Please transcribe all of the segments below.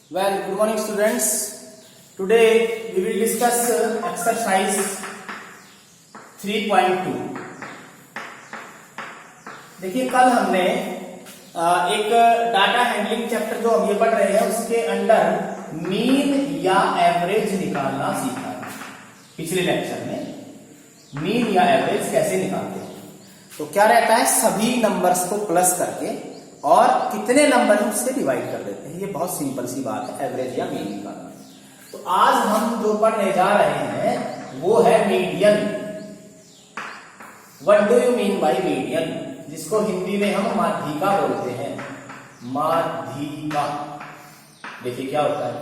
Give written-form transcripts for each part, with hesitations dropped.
Well, good morning students. Today we will discuss exercise 3.2. देखिए कल हमने एक डाटा हैंडलिंग चैप्टर जो हम ये पढ़ रहे हैं उसके अंडर मीन या एवरेज निकालना सीखा है। पिछले लेक्चर में मीन या एवरेज कैसे निकालते हैं। तो क्या रहता है, सभी नंबर्स को प्लस करके और कितने नंबर हम उससे डिवाइड कर देते हैं। ये बहुत सिंपल सी बात है, एवरेज या मीन निकालना। तो आज हम जो पढ़ने जा रहे हैं वो है median. What do you mean by median, जिसको हिंदी में हम माध्यिका बोलते हैं। माध्यिका देखिए क्या होता है,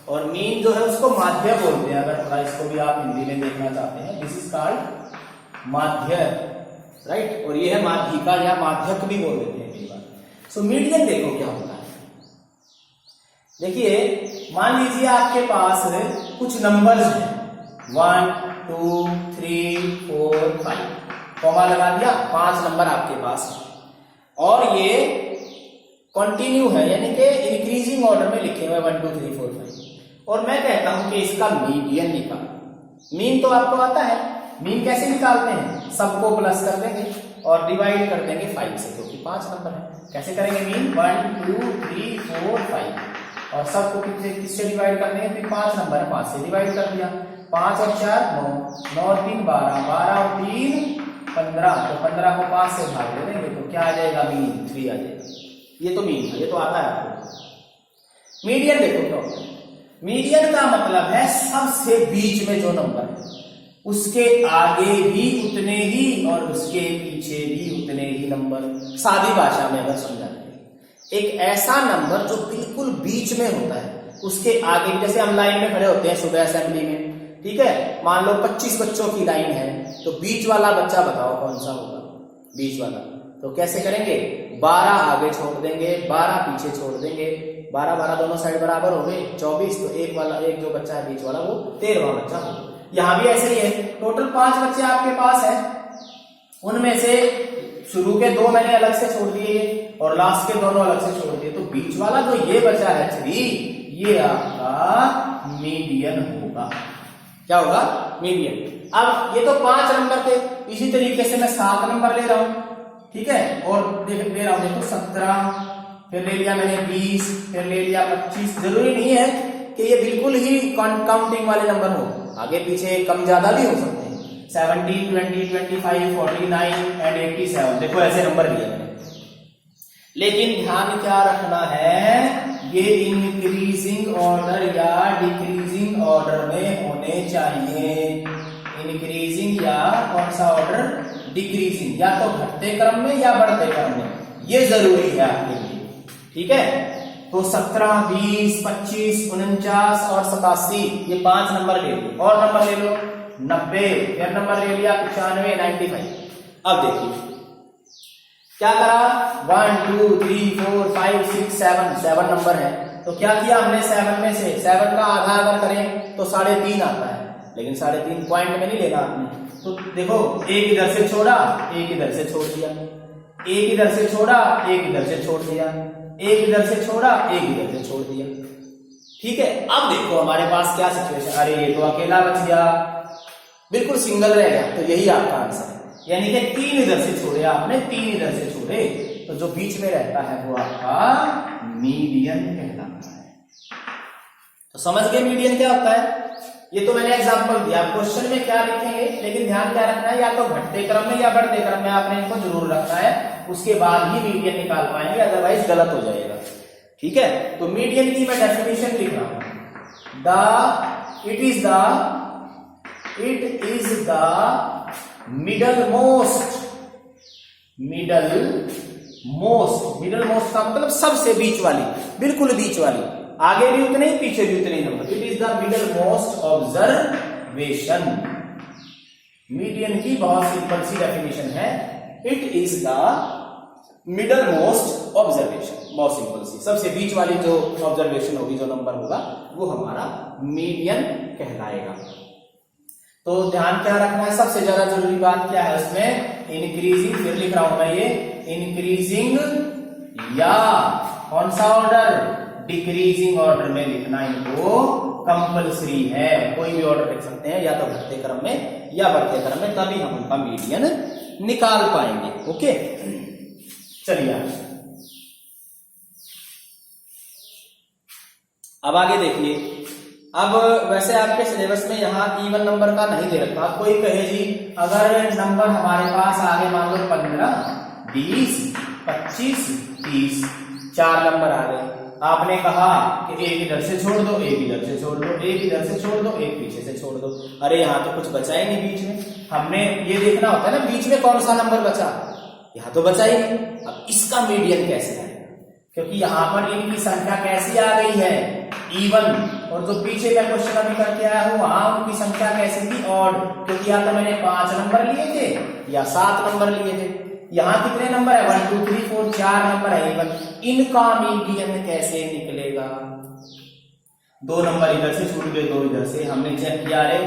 और मीन जो है उसको माध्य बोलते हैं। अगर थोड़ा इसको भी आप हिंदी में देखना चाहते हैं, दिस इज कॉल्ड माध्य, राइट। और ये है माध्यिका या माध्यक भी बोल देते हैं कई बार। सो मीडियन देखो क्या होता है। देखिए मान लीजिए आपके पास कुछ नंबर्स हैं 1 2 3 4 5, कॉमा लगा दिया, 5 नंबर आपके पास और ये कंटिन्यू है, यानी कि इंक्रीजिंग ऑर्डर में लिखे हुए 1 2 3 4 5। और मैं कहता हूं कि इसका मीडियन निकाल। मीन तो आपको आता है, मीन कैसे निकालते हैं, सबको प्लस कर देंगे और डिवाइड कर देंगे 5 से, क्योंकि 5 नंबर है। कैसे करेंगे मीन, 1 2 3 4 5 और सबको किससे डिवाइड करने हैं, फिर 5 नंबर है 5 से डिवाइड कर दिया। 5 और 4 9, 9 और 3 12, 12 और 3 15, तो 15 को 5 से भाग दे देंगे तो क्या आ जाएगा, मीन 3 आ जाएगा। ये तो मीन है, ये तो आता है आपको। मीडियन देखो क्या होता है। मीडियन का मतलब है सबसे बीच में जो नंबर है उसके आगे भी उतने ही और उसके पीछे भी उतने ही नंबर। सादी भाषा में अगर समझाते हैं, एक ऐसा नंबर जो बिल्कुल बीच में होता है, उसके आगे, जैसे हम लाइन में खड़े होते हैं सुबह असेंबली में, ठीक है, मान लो 25 बच्चों की लाइन है, तो बीच वाला बच्चा बताओ कौन सा होगा, बीच वाला। तो कैसे करेंगे, 12 आगे छोड़ देंगे, 12 पीछे छोड़ देंगे, 12 12 दोनों साइड बराबर हो गए 24, तो एक जो बच्चा है बीच वाला वो 13वां बच्चा होगा। यहां भी ऐसे ही है, टोटल 5 बच्चे आपके पास है, उनमें से शुरू के 2 मैंने अलग से छोड़ दिए और लास्ट के दोनों अलग से छोड़ दिए, तो बीच वाला जो ये बचा है 3, ये आपका मीडियन होगा। क्या होगा, मीडियन। अब ये तो 5 नंबर थे, इसी तरीके से मैं 7 नंबर ले रहा हूं, ठीक है, और ले रहा हूं देखो 17, फिर ले लिया मैंने 20, फिर ले लिया 25। जरूरी नहीं है कि ये बिल्कुल ही काउंटिंग वाले नंबर हो, आगे पीछे कम ज्यादा भी हो सकते हैं। 17 20 25 49 एंड 87, देखो ऐसे नंबर लिए मैंने। लेकिन ध्यान क्या रखना है, ये इंक्रीजिंग ऑर्डर या डिक्रीजिंग ऑर्डर में होने चाहिए। इंक्रीजिंग या कौन सा ऑर्डर, डिक्रीजिंग, या तो घटते क्रम में या बढ़ते क्रम में, ये जरूरी है आपके लिए, ठीक है। तो 17 20 25 49 और 87, ये 5 नंबर ले लो, और नंबर ले लो 90, फिर नंबर ले लिया 95 95। अब देखिए क्या करा, 1 2 3 4 5 6 7 नंबर है, तो क्या किया हमने, 7 में से 7 का आधा अगर करें तो 3.5 आता है, लेकिन 3.5 पॉइंट में नहीं लेना आपने। तो देखो एक इधर से छोड़ा, एक इधर से छोड़ दिया, एक इधर से छोड़ा, एक इधर से छोड़ दिया, एक इधर से छोड़ा, एक इधर से छोड़ दिया, ठीक है। अब देखो हमारे पास क्या सिचुएशन, अरे ये तो अकेला बच गया, बिल्कुल सिंगल रह गया, तो यही आपका आंसर है। यानी कि 3 इधर से छोड़े आपने, 3 इधर से छोड़े, तो जो बीच में रहता है वो आपका मीडियन कहलाता है। तो समझ गए मीडियन क्या होता है। ये तो मैंने एग्जांपल दिया, क्वेश्चन में क्या लिखेंगे, लेकिन ध्यान क्या रखना है, या तो घटते क्रम में या बढ़ते क्रम में आपने इनको जरूर रखना है, उसके बाद ही मीडियन निकाल पाएंगे, अदरवाइज गलत हो जाएगा, ठीक है। तो मीडियन की मैं डेफिनेशन लिख रहा हूं, it is the middle most का मतलब सबसे बीच वाली, बिल्कुल बीच वाली, आगे भी उतने ही पीछे भी उतने ही number. It is the middle most observation. Median की बहुत सिंपल सी डेफिनेशन है, it is the middle most observation, बहुत सिंपल सी, सबसे बीच वाली जो ऑब्जर्वेशन होगी, जो नंबर होगा वो हमारा मीडियन कहलाएगा। तो ध्यान क्या रखना है, सबसे ज्यादा जरूरी बात क्या है उसमें, इंक्रीजिंग, फिर लिख रहा हूं मैं ये, इंक्रीजिंग या कौन सा ऑर्डर, डिक्रीजिंग ऑर्डर में लिखना इनको कंपल्सरी है। कोई भी ऑर्डर लिख सकते हैं, या तो घटते क्रम में या बढ़ते क्रम में, तभी हम उनका मीडियन निकाल पाएंगे। ओके, चलिए अब आगे देखिए। अब वैसे आपके सिलेबस में यहाँ इवन नंबर का नहीं दे रखा। कोई कहे जी अगर नंबर हमारे पास आगे मान लो 15, 20, 25, 30, 4 नंबर आ गए। आपने कहा कि एक इधर से छोड़ दो, एक इधर से छोड़ दो, एक इधर से छोड़ दो, एक पीछे से छोड़ दो। अरे यहाँ तो कुछ बचा ही नहीं बीच में। हमने ये देखना होता है ना बीच में कौन सा नंबर बचा, यहाँ तो बचा ही नहीं। अब इसका मीडियन कैसे आएगा, क्योंकि यहाँ पर इनकी संख्या कैसी आ गई है, इवन। और जो पीछे का क्वेश्चन अभी करके आया हूं वहां उनकी संख्या कैसी थी, ऑड। क्योंकि या तो मैंने 5 नंबर लिए थे या 7 नंबर लिए थे। यहाँ कितने नंबर है, 1 2 3 4, 4 नंबर है इवन। इनका मीडियन कैसे निकलेगा, 2 नंबर इधर से छूट गए, 2 इधर से। हमने चेक किया, रे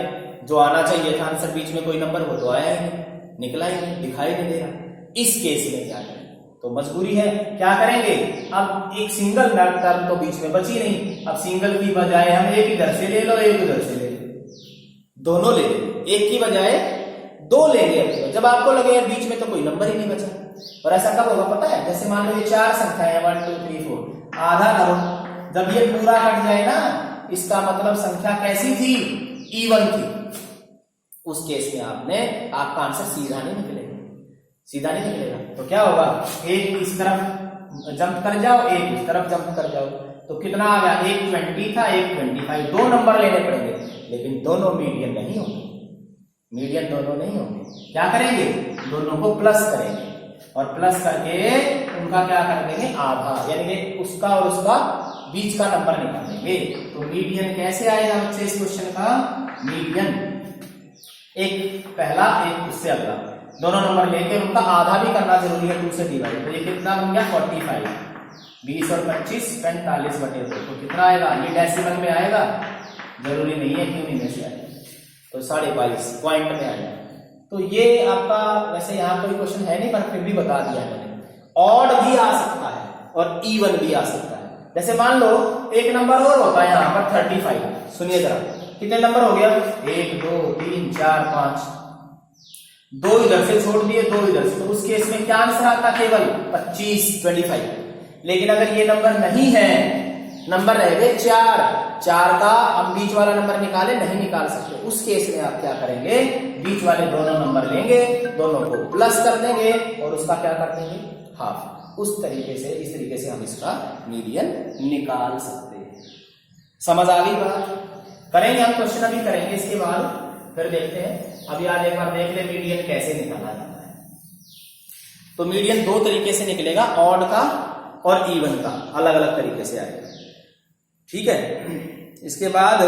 जो आना चाहिए था आंसर बीच में कोई नंबर, वो तो आया ही नहीं, निकला ही नहीं, दिखाई नहीं दे रहा। इस केस में क्या करें, तो मजबूरी है, क्या करेंगे। अब एक सिंगल टर्म तो बीच में बची नहीं। अब सिंगल की बजाय हम एक इधर से ले लो, एक उधर से ले लो, दोनों ले लो, एक की बजाय 2 लेंगे। जब आपको लगे बीच में तो कोई नंबर ही नहीं बचा। और ऐसा कब होगा पता है, जैसे मान लो ये 4 संख्या है 1 2 3 4, आधा करो, जब ये पूरा कट जाए ना, इसका मतलब संख्या कैसी थी, इवन थी। उस केस में आपका आंसर सीधा नहीं निकलेगा, सीधा नहीं निकलेगा। तो क्या होगा, एक इस तरफ जंप कर जाओ, एक इस तरफ जंप कर जाओ, तो कितना आ गया, एक 20 था, एक 25, 2 नंबर लेने पड़ेंगे। लेकिन दोनों मीडियन नहीं होंगे, मीडियन दोनों नहीं होंगे। क्या करेंगे, दोनों को प्लस करेंगे, और प्लस करके उनका क्या कर देंगे, आधा, यानी कि उसका और उसका बीच का नंबर निकालेंगे। तो मीडियन कैसे आएगा बच्चे इस क्वेश्चन का, मीडियन एक पहला एक उससे अगला, दोनों नंबर लेके उनका आधा भी करना जरूरी है, 2 से डिवाइड। तो ये कितना बन गया, 45, 20 और 25 45/2। तो कितना आएगा, ये डेसिमल में आएगा, जरूरी नहीं है क्यों नहीं में से आएगा, तो 22.5 पॉइंट में आएगा। तो ये आपका वैसे यहाँ कोई क्वेश्चन है नहीं, पर फिर भी बता दिया मैंने। ऑड भी आ सकता है और इवन भी आ सकता है। जैसे मान लो एक नंबर और होता है यहाँ पर 35। सुनिए जरा, कितने नंबर हो गया, 1 2 3 4 5, 2 इधर से छोड़ दिए, 2 इधर से। तो उस केस में क्या आंसर आता, केवल 25। लेकिन अगर ये नंबर नहीं है, नंबर रह गए 4 का हम बीच वाला नंबर निकाले, नहीं निकाल सकते। उस केस में आप क्या करेंगे, बीच वाले दोनों नंबर लेंगे, दोनों को प्लस कर देंगे और उसका क्या कर देंगे, हाफ। उस तरीके से, इस तरीके से हम इसका मीडियन निकाल सकते हैं। समझ आ गई बात। करेंगे हम क्वेश्चन अभी करेंगे, इसके बाद फिर देखते हैं। अभी आज एक बार देख ले मीडियन कैसे निकाला जाता है। तो मीडियन 2 तरीके से निकलेगा, ऑड का और इवन का, अलग अलग तरीके से आएगा। ठीक है, इसके बाद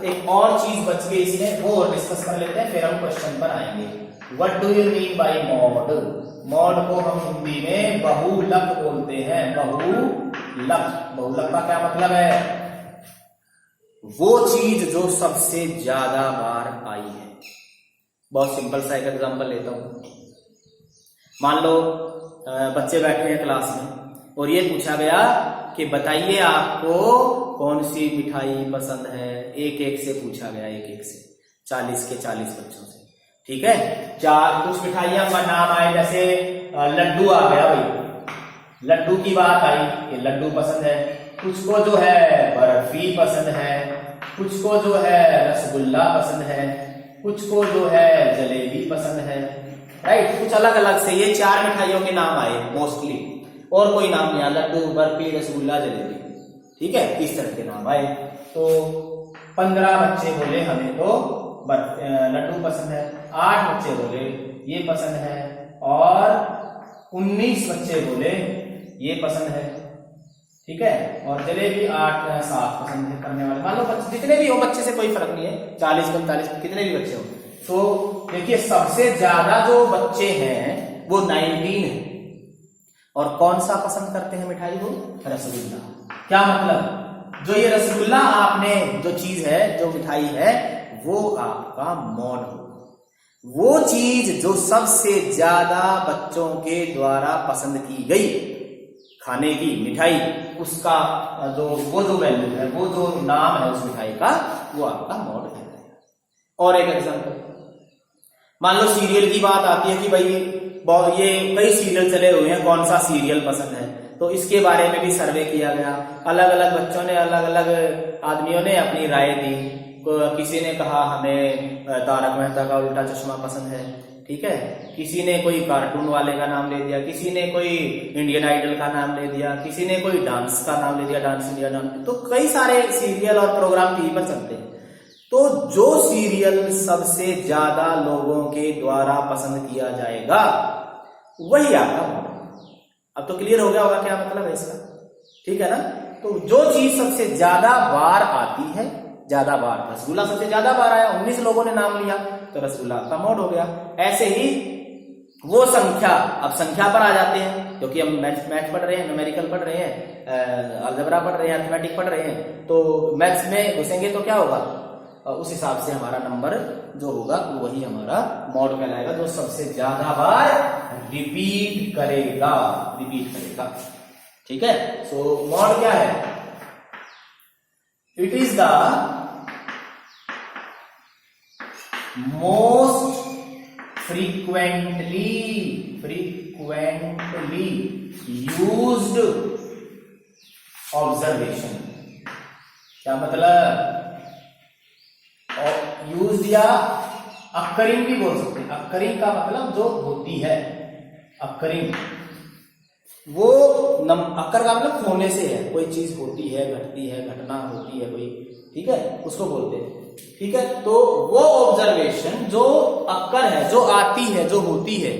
एक और चीज बच गई इसमें, वो डिस्कस कर लेते हैं, फिर हम क्वेश्चन पर आएंगे। What do you mean by mod. Mod को हम हिंदी में बहुलक बोलते हैं, बहुलक। बहुलक का क्या मतलब है, वो चीज जो सबसे ज्यादा बार आई है। बहुत सिंपल सा एक एग्जांपल लेता हूं। मान लो बच्चे बैठे हैं क्लास में और ये पूछा गया कि बताइए आपको कौन सी मिठाई पसंद है। एक एक से पूछा गया, एक एक से, 40 के 40 बच्चों से। ठीक है, कुछ मिठाइयां का नाम आए, जैसे लड्डू आ गया भाई, लड्डू की बात आई कि लड्डू पसंद है। कुछ को जो है बर्फी पसंद है, कुछ को जो है रसगुल्ला पसंद है, कुछ को जो है जलेबी पसंद है। राइट, कुछ अलग अलग से ये 4 मिठाइयों के नाम आए मोस्टली, और कोई नाम नहीं आया, लड्डू बर्फी रसगुल्ला जलेबी। ठीक है, इस तरह के नाम आए। तो 15 बच्चे बोले हमें तो लड्डू पसंद है, 8 बच्चे बोले ये पसंद है, और 19 बच्चे बोले ये पसंद है। ठीक है, और जलेबी 8 या 7 पसंद है करने वाले। मान लो बच्चे जितने भी हो, बच्चे से कोई फर्क नहीं है, 40 45 कितने भी बच्चे हो। तो देखिए सबसे ज्यादा जो बच्चे हैं वो 19 है। और कौन सा पसंद करते हैं मिठाई को, रसगुल्ला। क्या मतलब, जो ये रसगुल्ला आपने जो चीज है, जो मिठाई है, वो आपका मॉड होगा। वो चीज जो सबसे ज्यादा बच्चों के द्वारा पसंद की गई, खाने की मिठाई, उसका जो वैल्यू है, वो जो नाम है उस मिठाई का, वो आपका मॉड कहलाएगा। और एक एग्जांपल, मान लो सीरियल की बात आती है कि भाई ये कई सीरियल चले हुए हैं, कौन सा सीरियल पसंद है, तो इसके बारे में भी सर्वे किया गया। अलग अलग बच्चों ने, अलग अलग आदमियों ने अपनी राय दी। किसी ने कहा हमें तारक मेहता का उल्टा चश्मा पसंद है, ठीक है, किसी ने कोई कार्टून वाले का नाम ले दिया, किसी ने कोई इंडियन आइडल का नाम ले दिया, किसी ने कोई डांस का नाम ले दिया, डांस इंडिया नाम। तो कई सारे सीरियल और प्रोग्राम टीवी पर चलते हैं। तो जो सीरियल सबसे ज्यादा लोगों के द्वारा पसंद किया जाएगा वही आपका मॉड। अब तो क्लियर हो गया होगा क्या मतलब है इसका, ठीक है ना। तो जो चीज सबसे ज्यादा बार आती है, ज्यादा बार, रसगुल्ला सबसे ज्यादा बार आया, 19 लोगों ने नाम लिया, तो रसगुल्ला का मॉड हो गया। ऐसे ही वो संख्या, अब संख्या पर आ जाते हैं, क्योंकि हम मैथ पढ़ रहे हैं, न्यूमेरिकल पढ़ रहे हैं, अलजेब्रा पढ़ रहे हैं, अरिथमेटिक पढ़ रहे हैं, तो मैथ्स में घुसेंगे तो क्या होगा, उस हिसाब से हमारा नंबर जो होगा वही हमारा मॉड कहलाएगा, जो सबसे ज्यादा बार रिपीट करेगा, ठीक है। सो मॉड क्या है? It is the most frequently used observation. क्या मतलब? यूज या अक्करिंग भी बोल सकते हैं। अक्करिंग का मतलब जो होती है, अक्करिंग, वो अक्कर का मतलब होने से है, कोई चीज होती है, घटती है, घटना होती है कोई, ठीक है, उसको बोलते हैं, ठीक है। तो वो ऑब्जर्वेशन जो अक्कर है, जो आती है, जो होती है,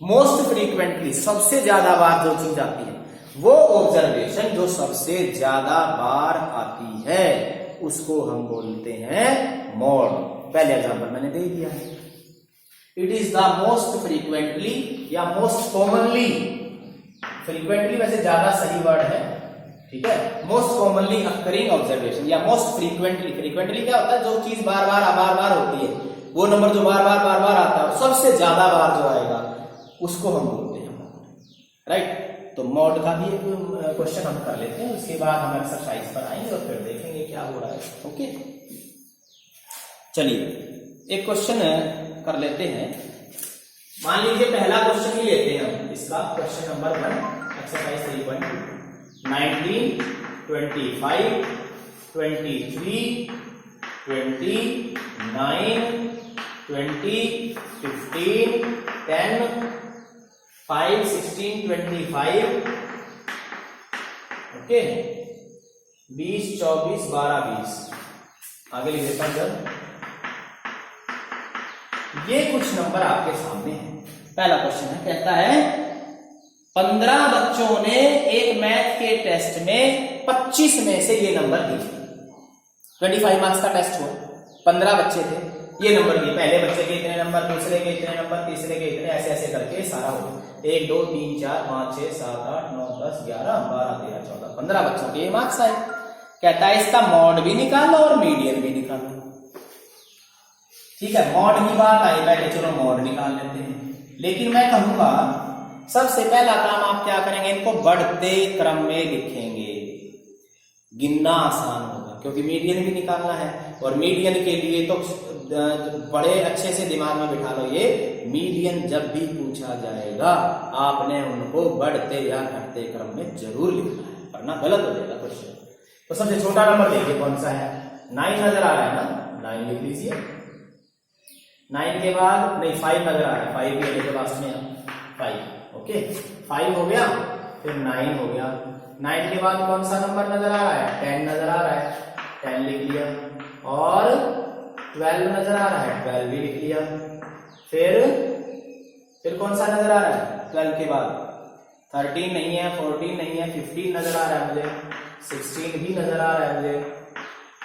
मोस्ट फ्रीक्वेंटली, सबसे ज्यादा बार जो चीज आती है, वो ऑब्जर्वेशन जो सबसे ज्यादा बार आती है, उसको हम बोलते हैं मॉड। पहले एग्जांपल मैंने दे दिया है, it is the most frequently या मोस्ट कॉमनली, फ्रीक्वेंटली वैसे ज्यादा सही वर्ड है, ठीक है, मोस्ट कॉमनली अकरिंग ऑब्जर्वेशन या मोस्ट फ्रीक्वेंटली। फ्रीक्वेंटली क्या होता है? जो चीज बार बार होती है, वो नंबर जो बार बार आता है, सबसे ज्यादा बार जो आएगा उसको हम बोलते हैं मॉड, राइट। तो मॉड का भी एक क्वेश्चन हम कर लेते हैं, उसके बाद हम एक्सरसाइज पर आएंगे और फिर देखेंगे क्या हो रहा है। ओके, चलिए एक क्वेश्चन कर लेते हैं। मान लीजिए पहला क्वेश्चन ही लेते हैं हम, इसका क्वेश्चन नंबर 1, एक्सरसाइज 3.2। 19, 25, 23, 20, 9, 20, 15, 10, 5, 16, 25, ओके, 20, 24, 12, 20। आगे लिख देता हूं सर। ये कुछ नंबर आपके सामने है। पहला क्वेश्चन है, कहता है 15 बच्चों ने एक मैथ के टेस्ट में 25 में से ये नंबर दिए। 25 मार्क्स का टेस्ट हुआ, 15 बच्चे थे, ये नंबर दिए। पहले बच्चे के इतने नंबर, दूसरे के इतने नंबर, तीसरे के इतने, ऐसे ऐसे करके सारा हो 1 2 3 4 5 6 7 8 9 10 11 12 13 14 15 बच्चों के मार्क्स आए। कहता है इसका मॉड भी निकालो और मीडियन भी निकालो। ठीक है, मॉड की बात आई, पहले चलो मॉड निकाल लेते हैं। लेकिन मैं कहूंगा सबसे पहला काम आप क्या करेंगे, इनको बढ़ते क्रम में लिखेंगे, गिनना आसान होगा, क्योंकि मीडियन भी निकालना है। और मीडियन के लिए तो बड़े अच्छे से दिमाग में बिठा लो, ये मीडियन जब भी पूछा जाएगा आपने उनको बढ़ते या घटते क्रम में जरूर लिखना है, वरना गलत हो जाएगा क्वेश्चन। तो सबसे छोटा नंबर देखिए कौन सा है, 9 नजर आ रहा है ना, 9 लिख लीजिए। 9 के बाद नहीं 5 नजर आ रहा है, 5 भी के पास में 5, ओके, 5 हो गया, फिर 9 हो गया। 9 के बाद कौन सा नंबर नजर आ रहा है, 10 नजर आ रहा है, 10 लिख लिया। और 12 नजर आ रहा है, 12 भी लिख लिया। फिर कौन सा नजर आ रहा है 12 के बाद, 13 नहीं है, 14 नहीं है, 15 नजर आ रहा है मुझे, 16 भी नजर आ रहा है मुझे,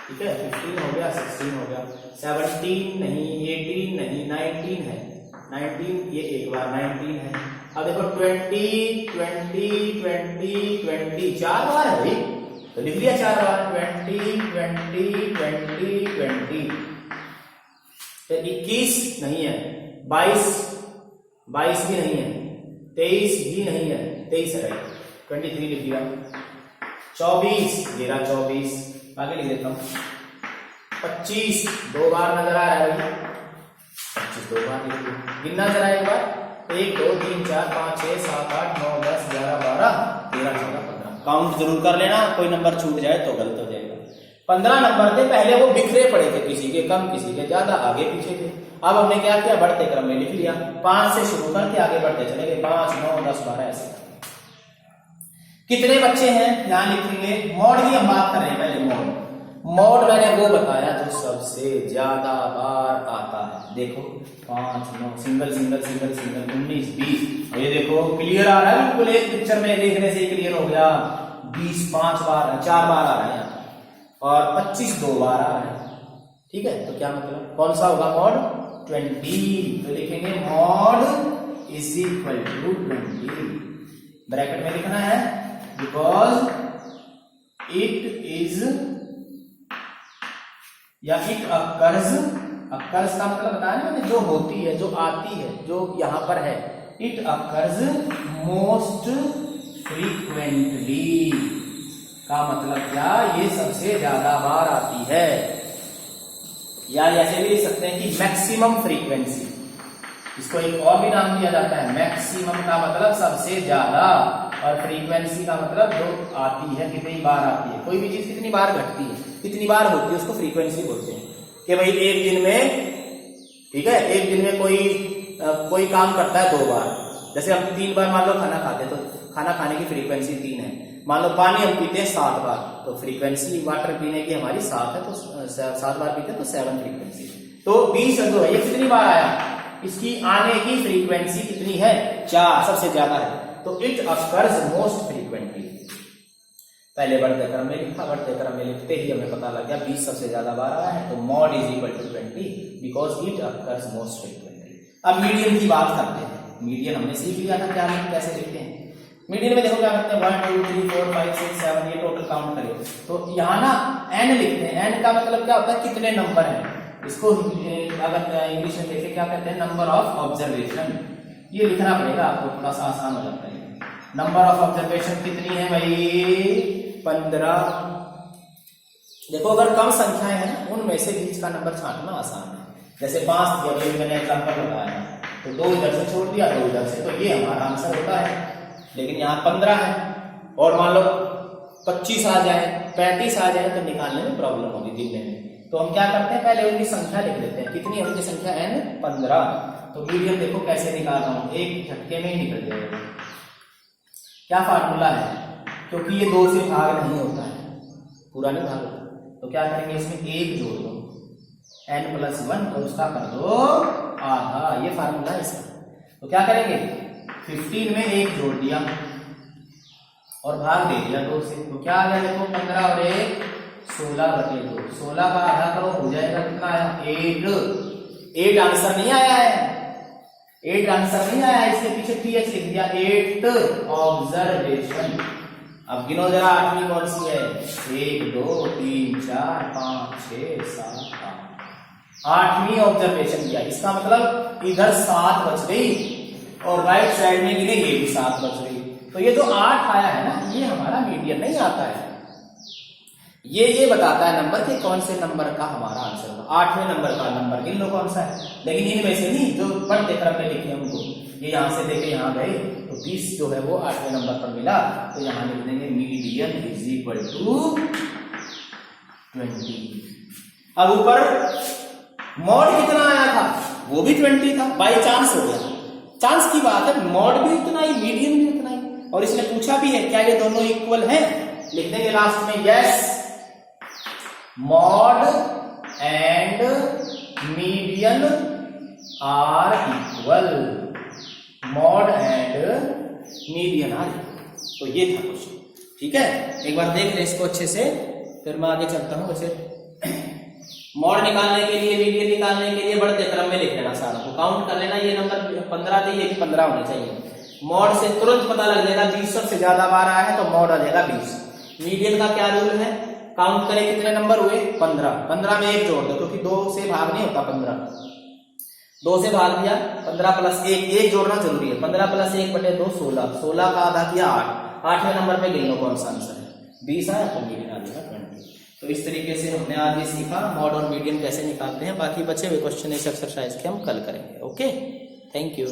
ठीक है, 15 हो गया, 16 हो गया, 17 नहीं, 18 नहीं, 19 है, 19 ये एक बार 19 है। अब देखो 20 20 20 20 4 बार है भाई, तो लिख लिया 4 बार, 20 20 20 20। फिर 21 नहीं है, 22 भी नहीं है, 23 भी नहीं है, 23 है, 23 लिख दिया। 24 ये रहा 24, आगे लिख देता हूँ। 25 दो बार नजर आ रहा है भाई, 25 दो बार लिख दिया। गिनना जरा एक बार, 1 2 3 4 5 6 7 8 9 10 11 12 13 14 15। काउंट जरूर कर लेना, कोई नंबर छूट जाए तो गलत हो जाएगा। 15 नंबर थे, पहले वो बिखरे पड़े थे, किसी के कम किसी के ज्यादा, आगे पीछे थे। अब हमने क्या किया, बढ़ते क्रम में लिख लिया। 5 से शुरू करके आगे बढ़ते चले गए, 5 9 10 12 ऐसे। कितने बच्चे हैं यहां लिखेंगे। मॉड की हम बात कर रहे हैं पहले। मॉड मैंने वो बताया जो सबसे ज्यादा बार आता है। देखो 5 9 सिंगल सिंगल सिंगल सिंगल 19 20। ये देखो क्लियर आ रहा है बिल्कुल, एक पिक्चर में देखने से क्लियर हो गया। 20 5 बार 4 बार आ रहा है और 25 2 बार आ रहा है। ठीक है, तो क्या मतलब कौन सा होगा मॉड 20। तो लिखेंगे mode is equal to 20, bracket में लिखना है, बिकॉज इट इज या इट अकर्स। अकर्स का मतलब बताया मैंने, जो होती है, जो आती है, जो यहां पर है। इट अकर्स मोस्ट फ्रीक्वेंटली का मतलब क्या, ये सबसे ज्यादा बार आती है। या ऐसे भी लिख सकते हैं कि मैक्सिमम फ्रीक्वेंसी, इसको एक और भी नाम दिया जाता है। मैक्सिमम का मतलब सबसे ज्यादा, और फ्रीक्वेंसी का मतलब जो आती है, कितनी बार आती है। कोई भी चीज कितनी बार घटती है, कितनी बार होती है, उसको फ्रीक्वेंसी बोलते हैं। कि भाई एक दिन में, ठीक है, एक दिन में कोई काम करता है 2 बार। जैसे हम 3 बार मान लो खाना खाते हैं, तो खाना खाने की फ्रीक्वेंसी 3 है। मान लो पानी हम पीते हैं 7 बार, तो फ्रीक्वेंसी वाटर पीने की हमारी 7 है, तो 7 बार पीते हैं तो 7 फ्रीक्वेंसी। तो 20 जो है ये कितनी बार आया, इसकी आने की फ्रीक्वेंसी कितनी है 4, सबसे ज्यादा है। तो इट अकर्स मोस्ट फ्रीक्वेंटली। पहले बढ़ते क्रम में लिखा, बढ़ते क्रम में लिखते ही हमें पता लग गया 20 सबसे ज्यादा बार आया है, तो mode is equal to 20 because it occurs most frequently. अब मीडियन की बात करते हैं। मीडियन हमने सीख लिया था, क्या कैसे लिखते हैं। मीडियन में देखो क्या करते हैं, 1 2 3 4 5 6 7 ये टोटल काउंट करें। तो यहाँ ना एन लिखते हैं। एन का मतलब क्या होता है, कितने नंबर हैं। इसको अगर इंग्लिश में देखें क्या कहते हैं, नंबर ऑफ ऑब्जर्वेशन। ये लिखना पड़ेगा आपको, थोड़ा सा आसान हो जाता है। नंबर ऑफ ऑब्जर्वेशन कितनी है भाई, 15। देखो अगर कम संख्याएं हैं उनमें से बीच का नंबर छांटना आसान है। जैसे 5 दिया, अभी मैंने एग्जांपल बताया, तो 2 इधर से छोड़ दिया, 2 इधर से, तो ये हमारा आंसर होता है। लेकिन यहाँ 15 है, और मान लो 25 आ जाए, 35 आ जाए, तो निकालने में प्रॉब्लम होगी गिनने में। तो हम क्या करते हैं, पहले उनकी संख्या लिख देते हैं। कितनी है उनकी संख्या, n 15। तो मीडियन देखो कैसे निकाल रहा हूं, एक झटके में ही निकल जाएगा। क्या फार्मूला है, क्योंकि ये 2 से भाग नहीं होता है, पूरा नहीं भाग होता, तो क्या करेंगे, इसमें 1 जोड़ दो, n+1, और उसका कर दो आधा। ये फार्मूला है इसका। तो क्या करेंगे, 15 में 1 जोड़ दिया और भाग दे दिया 2 से, तो क्या आ गया देखो, 15 और 1 16/2। 16 का आधा करो, हो जाएगा कितना आया, 8 आंसर नहीं आया है, 8 आंसर नहीं आया, इसके पीछे TH लिख दिया, 8 ऑब्जर्वेशन। अब गिनो जरा, 8वीं कौन सी है, 1 2 3 4 5 6 7 8। 8वीं ऑब्जर्वेशन किया, इसका मतलब इधर 7 बच गई, और राइट साइड में गिने ये भी 7 बच गई। तो ये जो 8 आया है ना, ये हमारा मीडियन नहीं आता है। ये बताता है नंबर के कौन से नंबर का हमारा आंसर होगा। 8वें नंबर का नंबर गिन लो कौन सा है, लेकिन इनमें से नहीं, जो बढ़ते क्रम में लिखे हमको, ये यहां से लेके यहां गए, तो 20 जो है वो 8वें नंबर पर मिला, तो यहां लिख देंगे मीडियन इज इक्वल टू 20। अब ऊपर मॉड कितना आया था, वो भी 20 था, बाई चांस हो गया, चांस की बात है। मॉड भी उतना ही, मीडियन भी उतना ही, और इसने पूछा भी है क्या ये दोनों इक्वल हैं, लिख देंगे लास्ट में yes, mode and median are equal, mode and median are equal. तो ये था क्वेश्चन, ठीक है। एक बार देख लें इसको अच्छे से, फिर मैं आगे चलता हूं। वैसे मॉड निकालने के लिए, मीडियन निकालने के लिए बढ़ते क्रम में लिख लेना, सारा को काउंट कर लेना। ये नंबर 15 थे, ये भी 15 होने चाहिए। मॉड से तुरंत पता लग जाएगा 20 सबसे ज्यादा बार आया है, तो मॉड आ जाएगा 20। मीडियन का क्या रूल है, काउंट करें कितने नंबर हुए, 15। 15 में 1 जोड़ दो, क्योंकि 2 से भाग नहीं होता 15। 2 से भाग दिया, 15 + 1, 1 जोड़ना जरूरी है। 15 + 1/2 16, 16 का आधा किया 8, 8वें नंबर पे गिनो कौन सा आंसर है, 20 आया तो मीडियन आ जाएगा 20। तो इस तरीके से हमने आज ये सीखा मॉड और मीडियन कैसे निकालते हैं। बाकी बचे हुए क्वेश्चन इस एक्सरसाइज के हम कल करेंगे। Okay, thank you.